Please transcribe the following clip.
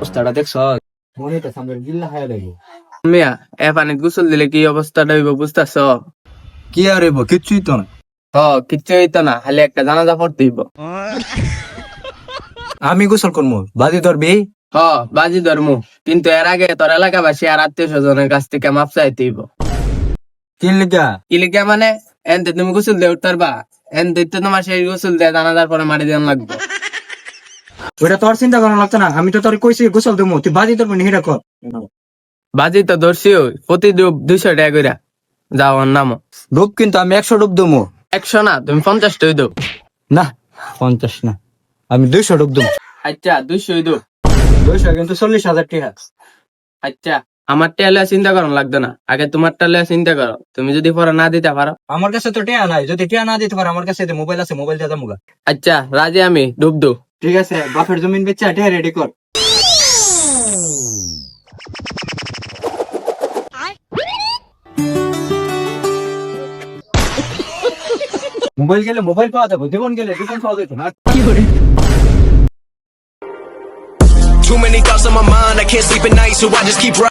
অবস্থাটা দেখছ? মনে হইতেছে আমরা গিল্লা খাইয়া দেবো। মিয়া এ পানিত গোসল দিলে কি অবস্থাটা হইব বুঝতেছ? কি আর হইব, কিচ্ছুই তো না। কিচ্ছু হইতো না, খালি একটা জানাজা পড়তে হইব। আমি গোসল করবো, বাজি ধরবি? বাজি ধরমু, কিন্তু এর আগে তোর এলাকাবাসী আর আত্মীয় স্বজনের কাছ থেকে মাপ চাইতে হইব। কি লিগা? কি লিখে মানে? এনতে তুমি গোসল দিয়ে উঠতে পারবা? এনতে তো তোমার সেই গোসল দিয়ে জানাজার পরে মারি দেওয়ান লাগবে। ওটা তোর চিন্তা করা লাগতো না, আমি তো তোর কইছি গোসল দেবো, তুই বাজি ধরবি না, এটা কর। বাজি তো ধরছি, প্রতি ডুব 200 টাকা করে। যাও ওর নামও। ডুব কিন্তু আমি 100 ডুব দেবো। 100 না, তুমি 50 টাই দাও। না 50 না, আমি 200 ডুব দেবো। আচ্ছা 200 দাও। 200 কিন্তু 40,000 টাকা। আচ্ছা আমার টেলে চিন্তা করো লাগতো না, আগে তোমার টেলে চিন্তা করো। তুমি যদি পরে না দিতে পারো। আমার কাছে তো টিয়া নাই, যদি টিয়া না দিতে পারে আমার কাছে মোবাইল আছে, মোবাইল দিয়ে দেবো। আচ্ছা রাজি আমি, ডুব দো। ঠিক আছে, বাপের জমিন বেচে টিয়া রেডি কর। মোবাইল গেলে মোবাইল পাওয়া যাবে, জীবন গেলে জীবন পাওয়া যেত না। Too many thoughts on my mind, I can't sleep at night, so I just keep